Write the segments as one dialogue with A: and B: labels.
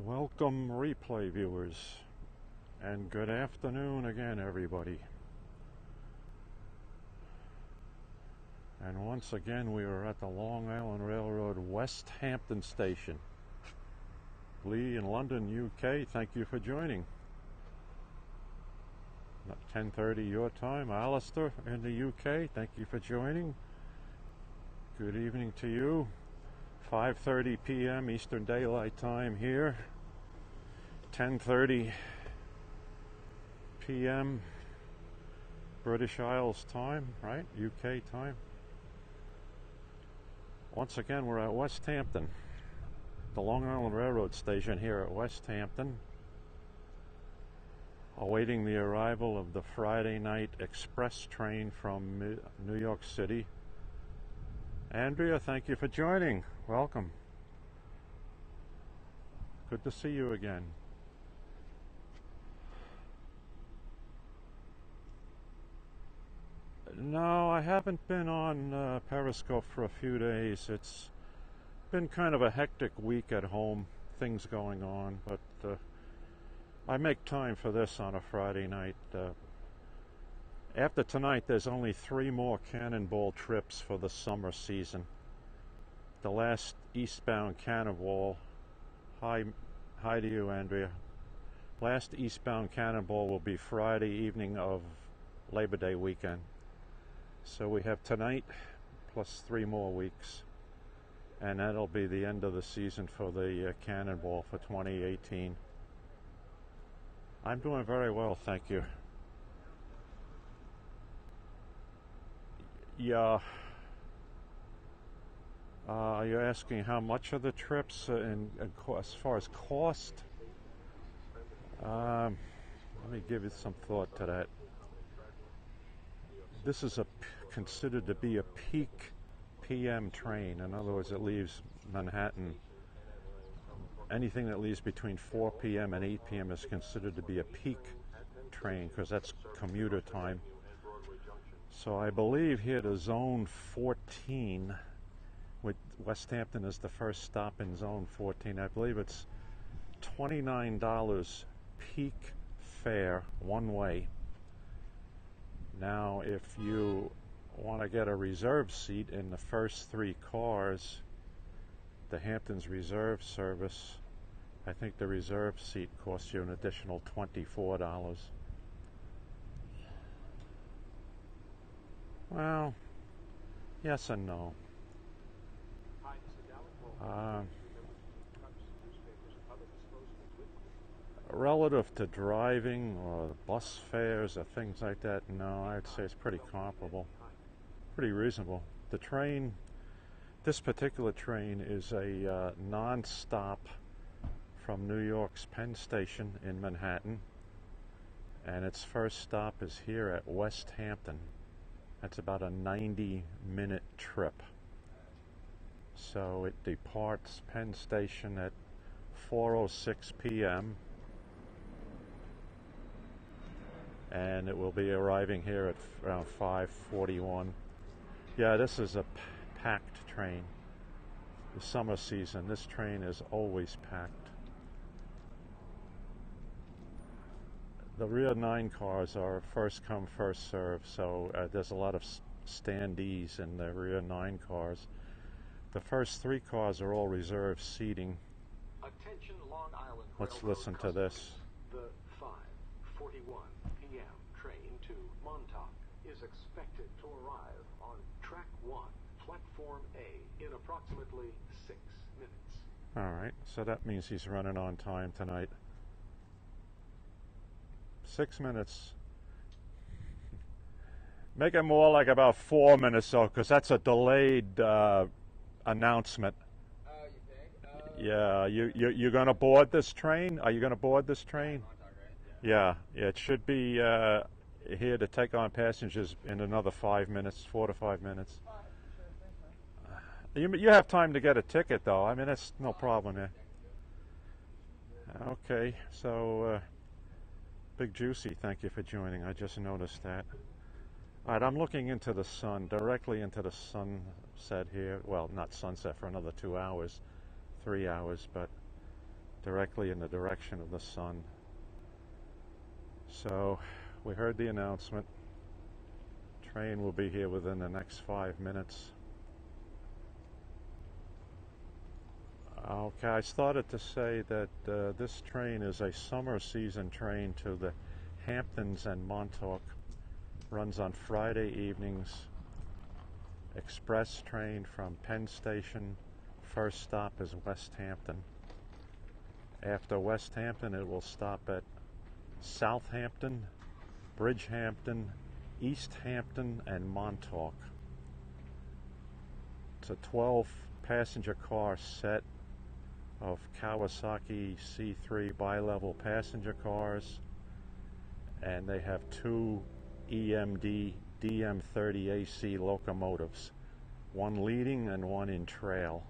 A: Welcome, replay viewers, and good afternoon again, everybody. And once again, we are at the Long Island Railroad Westhampton station. Lee in London, UK, thank you for joining. 10:30 your time. Alistair in the UK, thank you for joining. Good evening to you. 5:30 p.m. Eastern Daylight Time here. 10:30 p.m. British Isles time, right? UK time. Once again, we're at Westhampton, the Long Island Railroad station here at Westhampton, awaiting the arrival of the Friday night express train from New York City. Andrea, thank you for joining. Welcome. Good to see you again. No, I haven't been on Periscope for a few days. It's been kind of a hectic week at home, things going on, but I make time for this on a Friday night. After tonight, there's only 3 more Cannonball trips for the summer season. The last eastbound Cannonball, hi to you, Andrea. Last eastbound Cannonball will be Friday evening of Labor Day weekend. So we have tonight plus 3 more weeks, and that'll be the end of the season for the Cannonball for 2018. I'm doing very well, thank you. Yeah. You're asking how much of the trips as far as cost? Let me give you some thought to that. This is considered to be a peak PM train. In other words, it leaves Manhattan. Anything that leaves between 4 p.m. and 8 p.m. is considered to be a peak train because that's commuter time. So I believe here to Zone 14, with Westhampton is the first stop in Zone 14. I believe it's $29 peak fare one way. Now, if you want to get a reserve seat in the first 3 cars, the Hamptons Reserve Service, I think the reserve seat costs you an additional $24. Well, yes and no. Relative to driving or bus fares or things like that, no, I'd say it's pretty comparable, pretty reasonable. The train, this particular train is a non-stop from New York's Penn Station in Manhattan, and its first stop is here at Westhampton. That's about a 90-minute trip. So it departs Penn Station at 4:06 p.m. and it will be arriving here at around 5:41. Yeah, this is a packed train. The summer season, this train is always packed. The rear 9 cars are first come, first serve, so there's a lot of standees in the rear 9 cars. The first 3 cars are all reserved seating. Attention, Long Island Let's listen to this.
B: The 5:41 p.m. train to Montauk is expected to arrive on track 1, platform A, in approximately 6 minutes.
A: All right, so that means he's running on time tonight. 6 minutes. Make it more like about 4 minutes, though, because that's a delayed announcement.
C: You think?
A: Yeah, you're going to board this train? Are you going to board this train? Yeah, it should be here to take on passengers in another 5 minutes, 4 to 5 minutes. You have time to get a ticket, though. I mean, that's no problem here. Okay, so Big Juicy, thank you for joining. I just noticed that. All right, I'm looking into the sun, directly into the sunset here. Well, not sunset for another 2 hours, 3 hours, but directly in the direction of the sun. So we heard the announcement. Train will be here within the next 5 minutes. Okay, I started to say that this train is a summer season train to the Hamptons and Montauk. Runs on Friday evenings. Express train from Penn Station. First stop is Westhampton. After Westhampton, it will stop at Southampton, Bridgehampton, East Hampton, and Montauk. It's a 12-passenger car set of Kawasaki C3 Bilevel passenger cars, and they have two EMD DM30AC locomotives, one leading and one in trail.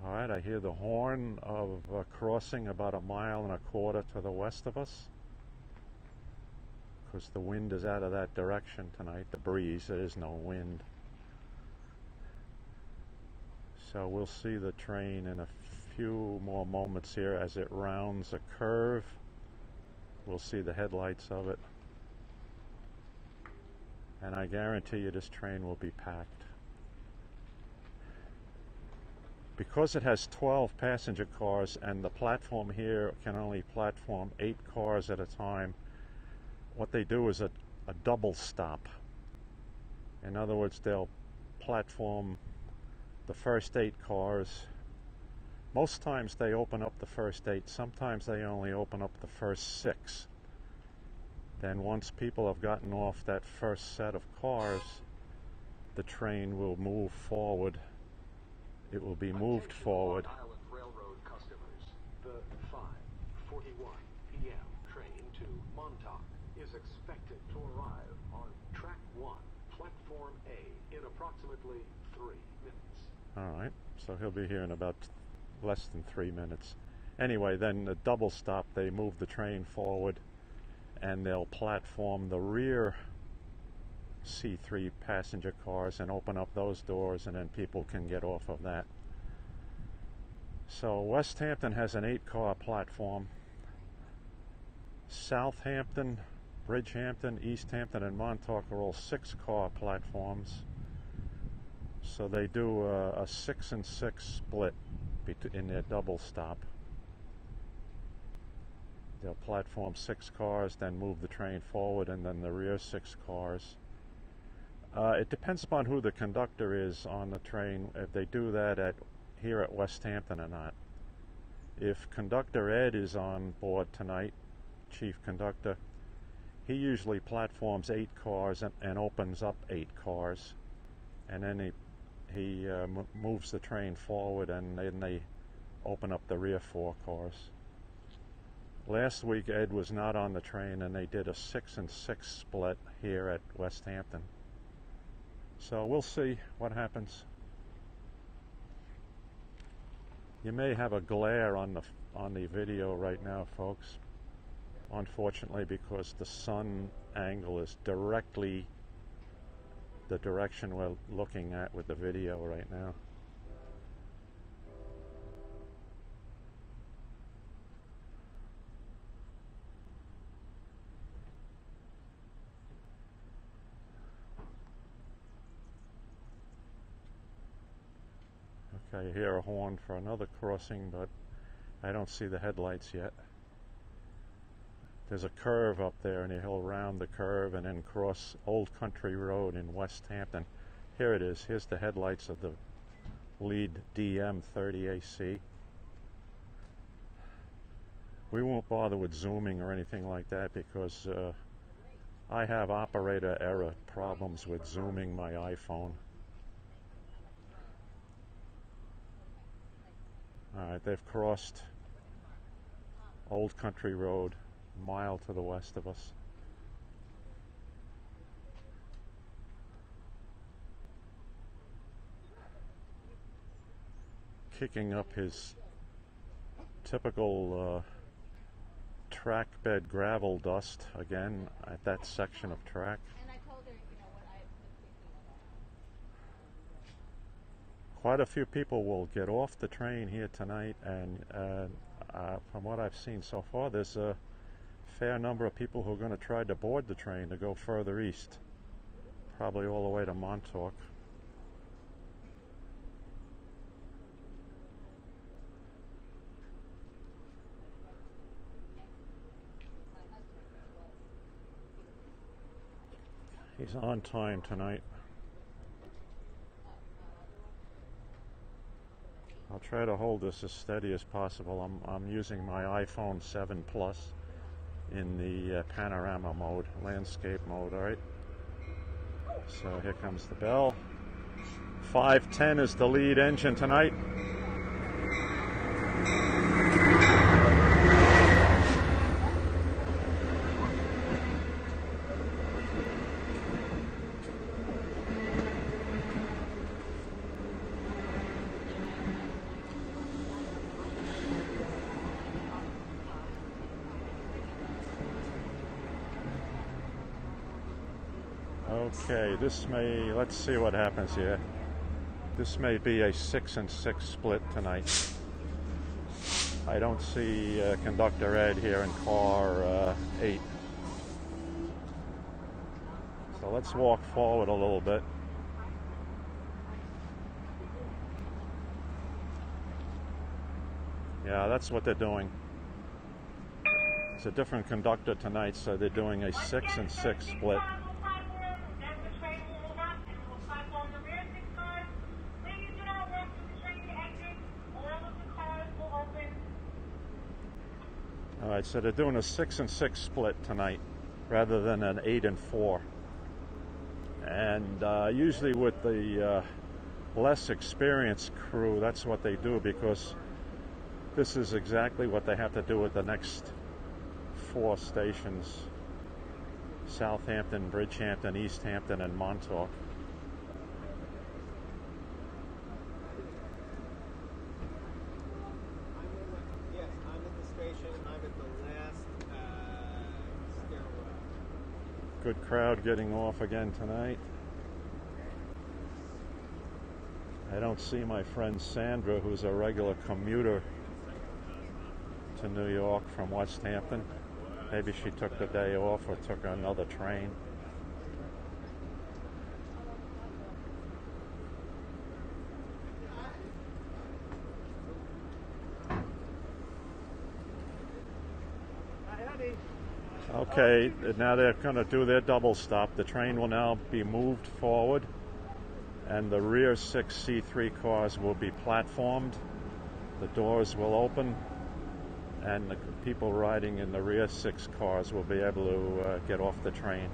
A: All right, I hear the horn of a crossing about 1.25 miles to the west of us. Because the wind is out of that direction tonight, the breeze, there is no wind. So we'll see the train in a few more moments here as it rounds a curve. We'll see the headlights of it. And I guarantee you this train will be packed. Because it has 12 passenger cars and the platform here can only platform 8 cars at a time, what they do is a double stop. In other words, they'll platform the first 8 cars. Most times they open up the first 8. Sometimes they only open up the first 6. Then once people have gotten off that first set of cars, the train will move forward. It will be moved forward.
B: Island Railroad customers, the 5:41 p.m. train to Montauk is expected to arrive on track 1, platform A, in approximately 3 minutes.
A: All right, so he'll be here in about less than 3 minutes. Anyway, then the double stop, they move the train forward and they'll platform the rear C3 passenger cars and open up those doors, and then people can get off of that. So Westhampton has an 8-car platform. Southampton, Bridgehampton, East Hampton, and Montauk are all 6-car platforms. So they do a 6 and 6 split in their double stop. They'll platform 6 cars, then move the train forward, and then the rear 6 cars. It depends upon who the conductor is on the train, if they do that here at Westhampton or not. If Conductor Ed is on board tonight, Chief Conductor, he usually platforms 8 cars and opens up 8 cars. And then he moves the train forward, and then they open up the rear 4 cars. Last week Ed was not on the train, and they did a 6 and 6 split here at Westhampton. So we'll see what happens. You may have a glare on the video right now, folks. Unfortunately, because the sun angle is directly the direction we're looking at with the video right now. Okay, you hear a horn for another crossing, but I don't see the headlights yet. There's a curve up there, and he'll round the curve and then cross Old Country Road in Westhampton. Here it is. Here's the headlights of the lead DM30AC. We won't bother with zooming or anything like that because I have operator error problems with zooming my iPhone. Alright, they've crossed Old Country Road, a mile to the west of us. Kicking up his typical track bed gravel dust again at that section of track. quite a few people will get off the train here tonight, and from what I've seen so far, there's a fair number of people who are going to try to board the train to go further east, probably all the way to Montauk. He's on time tonight. I'll try to hold this as steady as possible. I'm using my iPhone 7 Plus in the panorama mode, landscape mode, all right? So here comes the bell. 510 is the lead engine tonight. Okay, let's see what happens here. This may be a 6-6 split tonight. I don't see Conductor Ed here in car 8. So let's walk forward a little bit. Yeah, that's what they're doing. It's a different conductor tonight, so they're doing a 6-6 split. All right, so they're doing a 6-6 split tonight rather than an 8-4. And usually with the less experienced crew, that's what they do, because this is exactly what they have to do with the next 4 stations: Southampton, Bridgehampton, Easthampton, and Montauk. Good crowd getting off again tonight. I don't see my friend Sandra, who's a regular commuter to New York from Westhampton. Maybe she took the day off or took another train. Okay, now they're going to do their double stop. The train will now be moved forward, and the rear 6 C3 cars will be platformed. The doors will open, and the people riding in the rear 6 cars will be able to get off the train.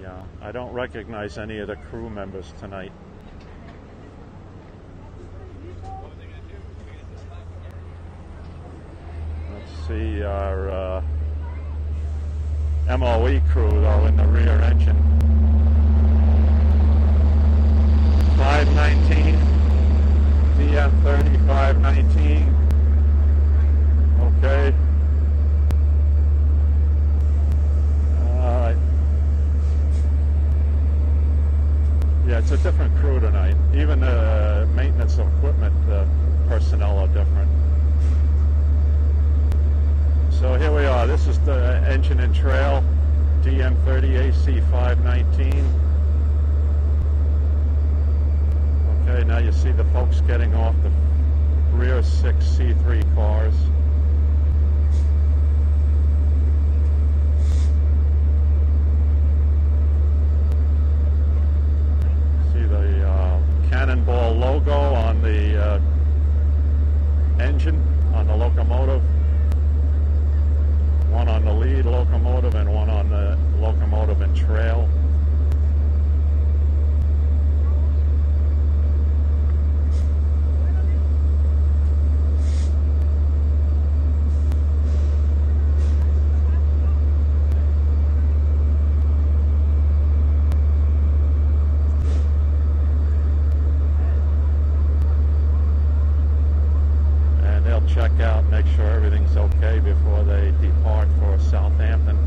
A: Yeah, I don't recognize any of the crew members tonight. See our MOE crew though in the rear engine. 519, DM 3519. Okay. All right. Yeah, it's a different crew tonight. Even the maintenance of equipment personnel are different. So here we are. This is the engine and trail, DM30AC 519. Okay, now you see the folks getting off the rear 6 C3 cars. See the Cannonball logo on the engine, on the locomotive. One on the lead locomotive and one on the locomotive and trail. And they'll check out, make sure everything's okay before they depart for Southampton.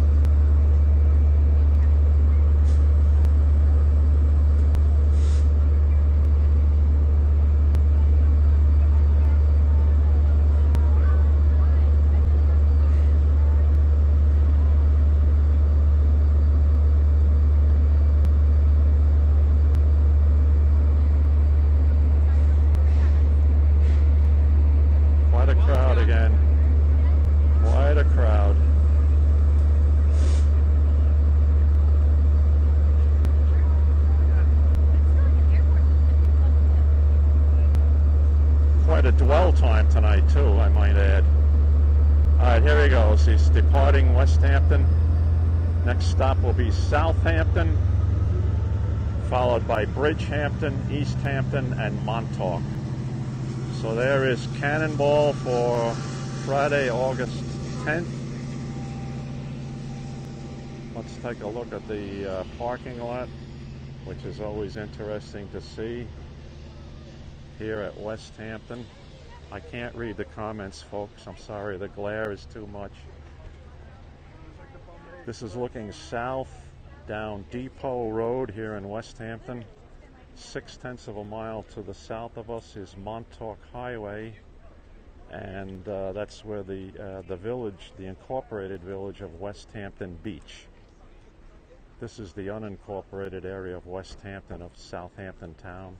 A: of dwell time tonight too, I might add. Alright, here he goes. He's departing Westhampton. Next stop will be Southampton, followed by Bridgehampton, Easthampton, and Montauk. So there is Cannonball for Friday, August 10th. Let's take a look at the parking lot, which is always interesting to see here at Westhampton. I can't read the comments, folks. I'm sorry, the glare is too much. This is looking south down Depot Road here in Westhampton. 0.6 of a mile to the south of us is Montauk Highway, and that's where the village, the incorporated village of Westhampton Beach. This is the unincorporated area of Westhampton, of Southampton Town.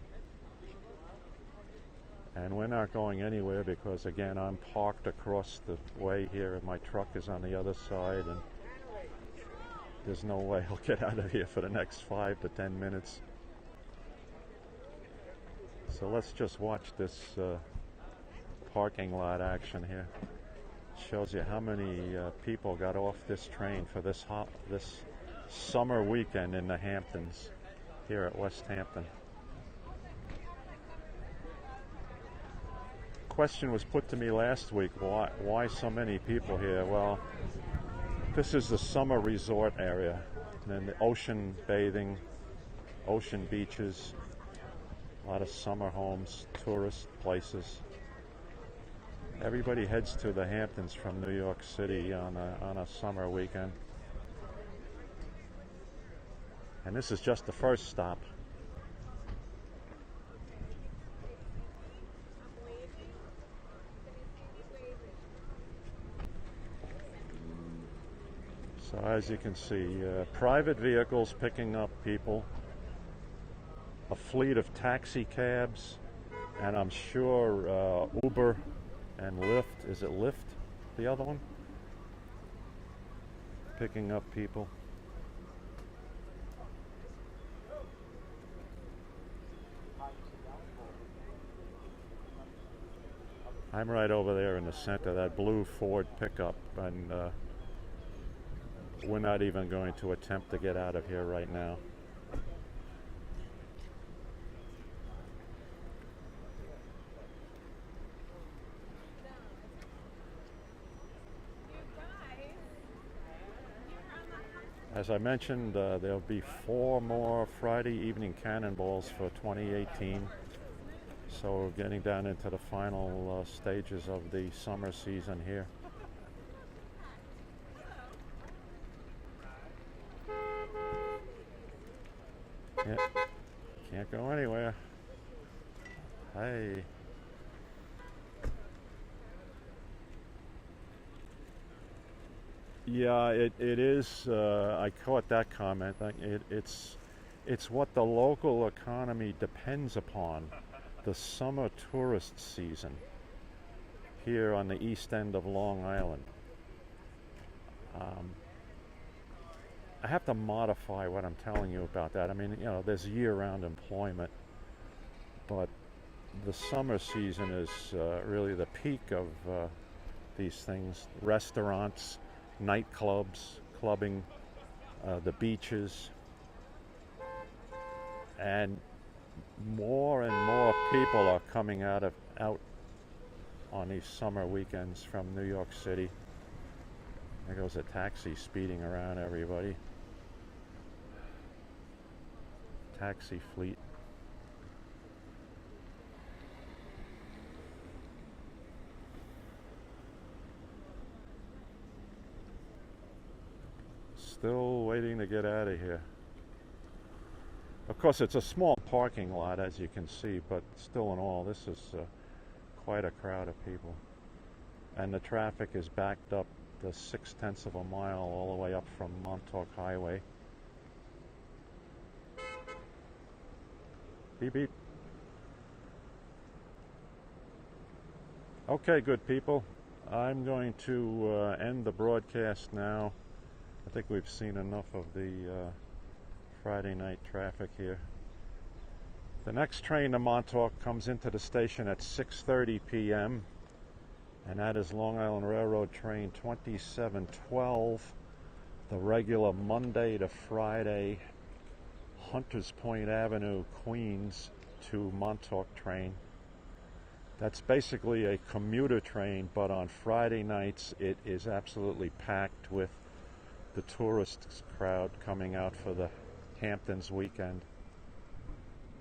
A: And we're not going anywhere because, again, I'm parked across the way here and my truck is on the other side, and there's no way I'll get out of here for the next 5 to 10 minutes. So let's just watch this parking lot action here. Shows you how many people got off this train for this summer weekend in the Hamptons here at Westhampton. Question was put to me last week, why so many people here? Well, this is the summer resort area, and then the ocean bathing, ocean beaches, a lot of summer homes, tourist places. Everybody heads to the Hamptons from New York City on a summer weekend. And this is just the first stop. So as you can see, private vehicles picking up people, a fleet of taxi cabs, and I'm sure Uber and Lyft, is it Lyft, the other one? Picking up people. I'm right over there in the center, that blue Ford pickup, and we're not even going to attempt to get out of here right now. As I mentioned, there'll be 4 more Friday evening Cannonballs for 2018. So we're getting down into the final stages of the summer season here. Can't go anywhere. Hey. Yeah, it is. I caught that comment. It's what the local economy depends upon. The summer tourist season here on the east end of Long Island. I have to modify what I'm telling you about that. I mean, you know, there's year-round employment, but the summer season is really the peak of these things. Restaurants, nightclubs, clubbing, the beaches, and more people are coming out on these summer weekends from New York City. There goes a taxi speeding around everybody. Taxi fleet. Still waiting to get out of here. Of course, it's a small parking lot, as you can see, but still in all, this is quite a crowd of people. And the traffic is backed up the 0.6 of a mile all the way up from Montauk Highway. Beep, beep. Okay, good people. I'm going to end the broadcast now. I think we've seen enough of the Friday night traffic here. The next train to Montauk comes into the station at 6:30 p.m. and that is Long Island Railroad train 2712, the regular Monday to Friday Hunters Point Avenue, Queens to Montauk train. That's basically a commuter train, but on Friday nights it is absolutely packed with the tourist crowd coming out for the Hamptons weekend.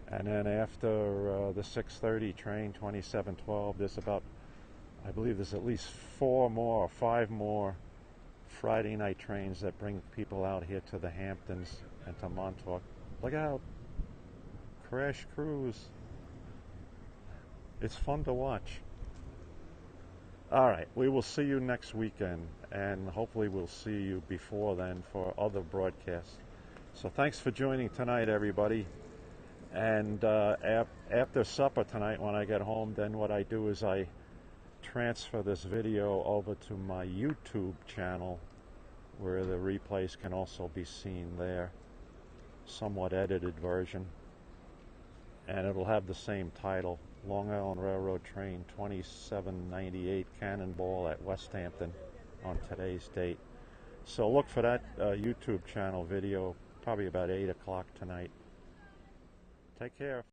A: And then after the 6:30 train, 2712, there's about, I believe there's at least 4 more or 5 more Friday night trains that bring people out here to the Hamptons and to Montauk. Look out! Crash Cruise. It's fun to watch. All right, we will see you next weekend, and hopefully we'll see you before then for other broadcasts. So thanks for joining tonight, everybody. And after supper tonight, when I get home, then what I do is I transfer this video over to my YouTube channel, where the replays can also be seen there, somewhat edited version, and it'll have the same title, Long Island Railroad Train 2798 Cannonball at Westhampton on today's date. So look for that YouTube channel video probably about 8 o'clock tonight. Take care.